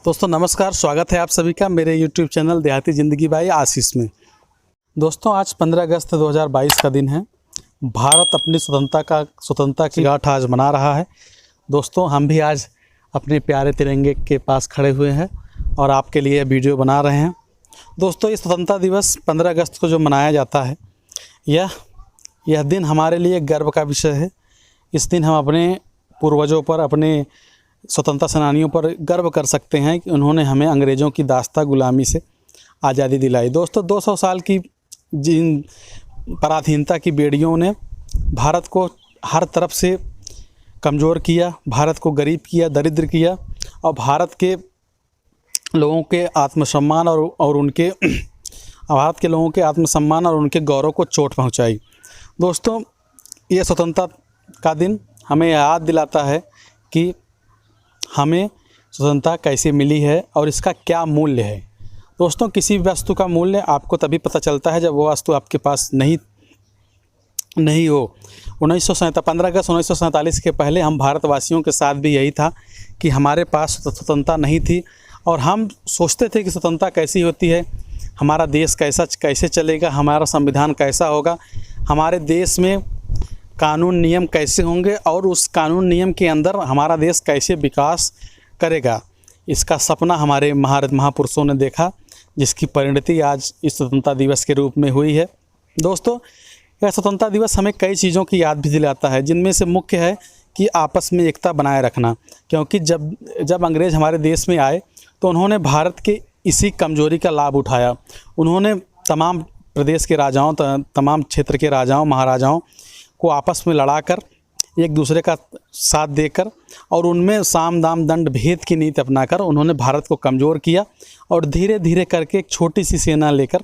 दोस्तों नमस्कार, स्वागत है आप सभी का मेरे YouTube चैनल देहाती ज़िंदगी बाई आशीष में। दोस्तों आज 15 अगस्त 2022 का दिन है। भारत अपनी स्वतंत्रता की गाँठ आज मना रहा है। दोस्तों हम भी आज अपने प्यारे तिरंगे के पास खड़े हुए हैं और आपके लिए वीडियो बना रहे हैं। दोस्तों ये स्वतंत्रता दिवस 15 अगस्त को जो मनाया जाता है, यह दिन हमारे लिए गर्व का विषय है। इस दिन हम अपने पूर्वजों पर, अपने स्वतंत्रता सेनानियों पर गर्व कर सकते हैं कि उन्होंने हमें अंग्रेज़ों की दास्ता गुलामी से आज़ादी दिलाई। दोस्तों 200 साल की जिन पराधीनता की बेड़ियों ने भारत को हर तरफ से कमज़ोर किया, भारत को गरीब किया, दरिद्र किया और भारत के लोगों के आत्मसम्मान और उनके भारत के लोगों के आत्मसम्मान और उनके गौरव को चोट पहुंचाई। दोस्तों ये स्वतंत्रता का दिन हमें याद दिलाता है कि हमें स्वतंत्रता कैसे मिली है और इसका क्या मूल्य है। दोस्तों किसी भी वस्तु का मूल्य आपको तभी पता चलता है जब वो वस्तु आपके पास नहीं हो। 15 अगस्त 1947 के पहले हम भारतवासियों के साथ भी यही था कि हमारे पास स्वतंत्रता नहीं थी और हम सोचते थे कि स्वतंत्रता कैसी होती है, हमारा देश कैसे चलेगा, हमारा संविधान कैसा होगा, हमारे देश में कानून नियम कैसे होंगे और उस कानून नियम के अंदर हमारा देश कैसे विकास करेगा। इसका सपना हमारे महापुरुषों ने देखा, जिसकी परिणति आज इस स्वतंत्रता दिवस के रूप में हुई है। दोस्तों यह स्वतंत्रता दिवस हमें कई चीज़ों की याद भी दिलाता है, जिनमें से मुख्य है कि आपस में एकता बनाए रखना। क्योंकि जब अंग्रेज़ हमारे देश में आए तो उन्होंने भारत के इसी कमज़ोरी का लाभ उठाया। उन्होंने तमाम प्रदेश के राजाओं, तमाम क्षेत्र के राजाओं महाराजाओं को आपस में लड़ाकर, एक दूसरे का साथ देकर और उनमें साम दाम दंड भेद की नीति अपनाकर उन्होंने भारत को कमज़ोर किया और धीरे धीरे करके एक छोटी सी सेना लेकर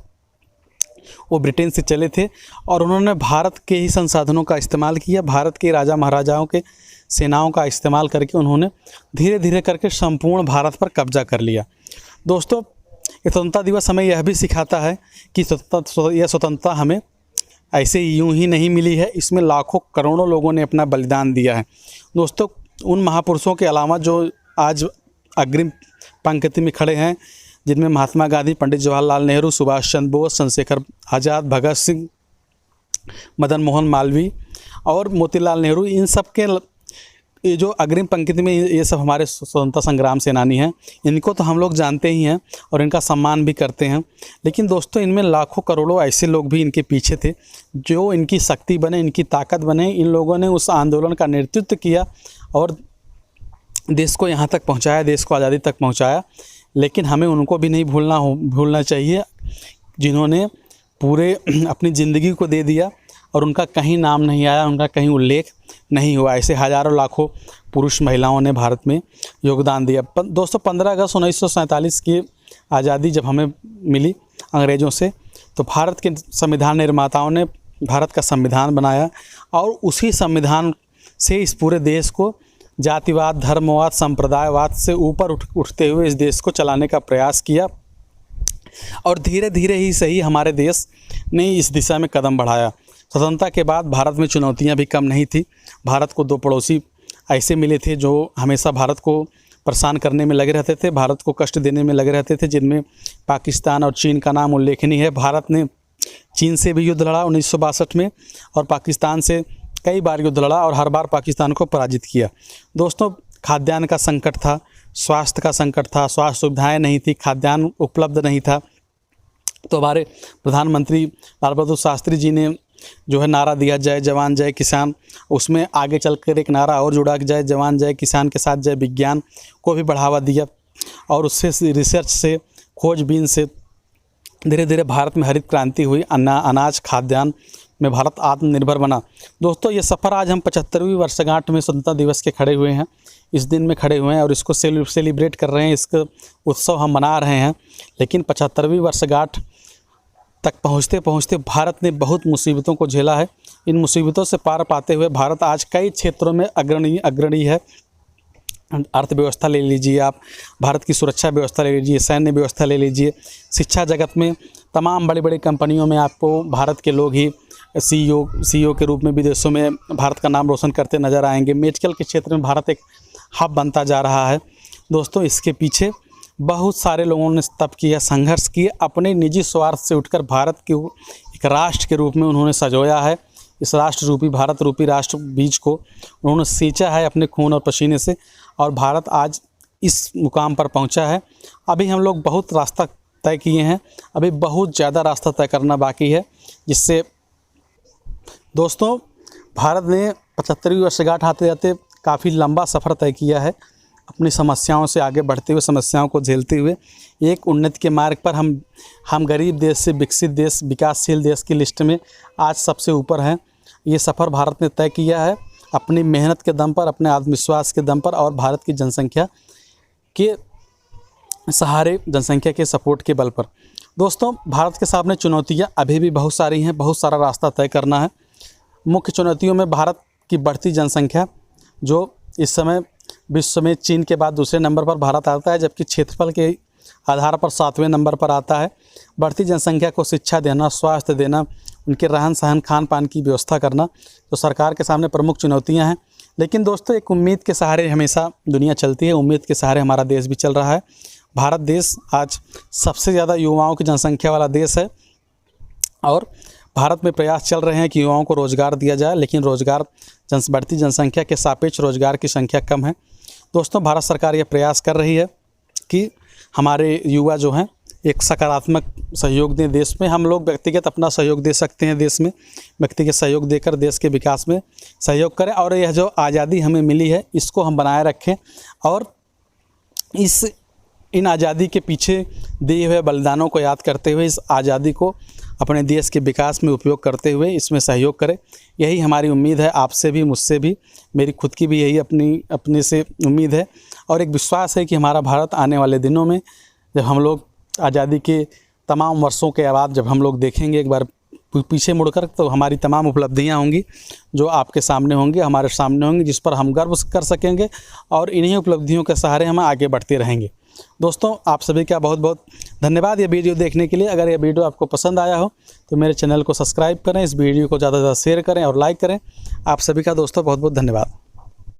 वो ब्रिटेन से चले थे और उन्होंने भारत के ही संसाधनों का इस्तेमाल किया। भारत के राजा महाराजाओं के सेनाओं का इस्तेमाल करके उन्होंने धीरे धीरे करके संपूर्ण भारत पर कब्जा कर लिया। दोस्तों ये स्वतंत्रता दिवस हमें यह भी सिखाता है कि यह स्वतंत्रता हमें ऐसे यूं ही नहीं मिली है, इसमें लाखों करोड़ों लोगों ने अपना बलिदान दिया है। दोस्तों उन महापुरुषों के अलावा जो आज अग्रिम पंक्ति में खड़े हैं, जिनमें महात्मा गांधी, पंडित जवाहरलाल नेहरू, सुभाष चंद्र बोस, चंद्रशेखर आज़ाद, भगत सिंह, मदन मोहन मालवीय और मोतीलाल नेहरू, इन सब के ये जो अग्रिम पंक्ति में ये सब हमारे स्वतंत्रता संग्राम सेनानी हैं। इनको तो हम लोग जानते ही हैं और इनका सम्मान भी करते हैं, लेकिन दोस्तों इनमें लाखों करोड़ों ऐसे लोग भी इनके पीछे थे जो इनकी शक्ति बने, इनकी ताकत बने। इन लोगों ने उस आंदोलन का नेतृत्व किया और देश को यहाँ तक पहुँचाया, देश को आज़ादी तक पहुँचाया। लेकिन हमें उनको भी नहीं भूलना चाहिए, जिन्होंने पूरे अपनी ज़िंदगी को दे दिया और उनका कहीं नाम नहीं आया, उनका कहीं उल्लेख नहीं हुआ। ऐसे हज़ारों लाखों पुरुष महिलाओं ने भारत में योगदान दिया। दोस्तों 15 अगस्त 1947 की आज़ादी जब हमें मिली अंग्रेज़ों से, तो भारत के संविधान निर्माताओं ने भारत का संविधान बनाया और उसी संविधान से इस पूरे देश को जातिवाद, धर्मवाद, संप्रदायवाद से ऊपर उठते हुए इस देश को चलाने का प्रयास किया और धीरे धीरे ही सही हमारे देश ने इस दिशा में कदम बढ़ाया। स्वतंत्रता के बाद भारत में चुनौतियां भी कम नहीं थी। भारत को दो पड़ोसी ऐसे मिले थे जो हमेशा भारत को परेशान करने में लगे रहते थे, भारत को कष्ट देने में लगे रहते थे, जिनमें पाकिस्तान और चीन का नाम उल्लेखनीय है। भारत ने चीन से भी युद्ध लड़ा 1962 में और पाकिस्तान से कई बार युद्ध लड़ा और हर बार पाकिस्तान को पराजित किया। दोस्तों खाद्यान्न का संकट था, स्वास्थ्य का संकट था, स्वास्थ्य सुविधाएँ नहीं थी, खाद्यान्न उपलब्ध नहीं था। तो हमारे प्रधानमंत्री लाल बहादुर शास्त्री जी ने जो है नारा दिया, जय जवान जय किसान। उसमें आगे चलकर एक नारा और जुड़ा, जय जवान जय किसान के साथ जय विज्ञान को भी बढ़ावा दिया और उससे रिसर्च से, खोजबीन से धीरे धीरे भारत में हरित क्रांति हुई। अनाज खाद्यान्न में भारत आत्मनिर्भर बना। दोस्तों ये सफ़र आज हम 75वीं वर्षगांठ में स्वतंत्रता दिवस के खड़े हुए हैं, इस दिन में खड़े हुए हैं और इसको सेलिब्रेट कर रहे हैं, इसका उत्सव हम मना रहे हैं। लेकिन 75वीं वर्षगांठ तक पहुँचते पहुँचते भारत ने बहुत मुसीबतों को झेला है। इन मुसीबतों से पार पाते हुए भारत आज कई क्षेत्रों में अग्रणी है। अर्थव्यवस्था ले लीजिए आप, भारत की सुरक्षा व्यवस्था ले लीजिए, सैन्य व्यवस्था ले लीजिए, शिक्षा जगत में तमाम बड़ी बड़ी कंपनियों में आपको भारत के लोग ही सीईओ के रूप में विदेशों में भारत का नाम रोशन करते नज़र आएंगे। मेडिकल के क्षेत्र में भारत एक हब बनता जा रहा है। दोस्तों इसके पीछे बहुत सारे लोगों ने तप किया, संघर्ष किए, अपने निजी स्वार्थ से उठकर भारत के एक राष्ट्र के रूप में उन्होंने सजोया है। इस राष्ट्र रूपी, भारत रूपी राष्ट्र बीज को उन्होंने सींचा है अपने खून और पसीने से, और भारत आज इस मुकाम पर पहुंचा है। अभी हम लोग बहुत रास्ता तय किए हैं, अभी बहुत ज़्यादा रास्ता तय करना बाकी है, जिससे दोस्तों भारत ने 75वीं वर्षगांठ आते जाते काफ़ी लंबा सफ़र तय किया है, अपनी समस्याओं से आगे बढ़ते हुए, समस्याओं को झेलते हुए एक उन्नति के मार्ग पर हम गरीब देश से विकसित देश, विकासशील देश की लिस्ट में आज सबसे ऊपर हैं। ये सफ़र भारत ने तय किया है अपनी मेहनत के दम पर, अपने आत्मविश्वास के दम पर, और भारत की जनसंख्या के सहारे, जनसंख्या के सपोर्ट के बल पर। दोस्तों भारत के सामने चुनौतियाँ अभी भी बहुत सारी हैं, बहुत सारा रास्ता तय करना है। मुख्य चुनौतियों में भारत की बढ़ती जनसंख्या, जो इस समय विश्व में चीन के बाद दूसरे नंबर पर भारत आता है, जबकि क्षेत्रफल के आधार पर 7वें नंबर पर आता है। बढ़ती जनसंख्या को शिक्षा देना, स्वास्थ्य देना, उनके रहन सहन, खान पान की व्यवस्था करना, तो सरकार के सामने प्रमुख चुनौतियां हैं। लेकिन दोस्तों एक उम्मीद के सहारे हमेशा दुनिया चलती है, उम्मीद के सहारे हमारा देश भी चल रहा है। भारत देश आज सबसे ज़्यादा युवाओं की जनसंख्या वाला देश है, और भारत में प्रयास चल रहे हैं कि युवाओं को रोज़गार दिया जाए, लेकिन बढ़ती जनसंख्या के सापेक्ष रोज़गार की संख्या कम है। दोस्तों भारत सरकार ये प्रयास कर रही है कि हमारे युवा जो हैं एक सकारात्मक सहयोग दें देश में। हम लोग व्यक्तिगत अपना सहयोग दे सकते हैं, देश में व्यक्तिगत सहयोग देकर देश के विकास में सहयोग करें, और यह जो आज़ादी हमें मिली है इसको हम बनाए रखें, और इन आज़ादी के पीछे दिए हुए बलिदानों को याद करते हुए इस आज़ादी को अपने देश के विकास में उपयोग करते हुए इसमें सहयोग करें। यही हमारी उम्मीद है, आपसे भी, मुझसे भी, मेरी खुद की भी यही अपने से उम्मीद है, और एक विश्वास है कि हमारा भारत आने वाले दिनों में, जब हम लोग आज़ादी के तमाम वर्षों के बाद जब हम लोग देखेंगे एक बार पीछे मुड़कर, तो हमारी तमाम उपलब्धियां होंगी जो आपके सामने होंगी, हमारे सामने होंगी, जिस पर हम गर्व कर सकेंगे, और इन्हीं उपलब्धियों के सहारे हम आगे बढ़ते रहेंगे। दोस्तों आप सभी का बहुत बहुत धन्यवाद ये वीडियो देखने के लिए। अगर ये वीडियो आपको पसंद आया हो तो मेरे चैनल को सब्सक्राइब करें, इस वीडियो को ज़्यादा से ज़्यादा शेयर करें और लाइक करें। आप सभी का दोस्तों बहुत बहुत धन्यवाद।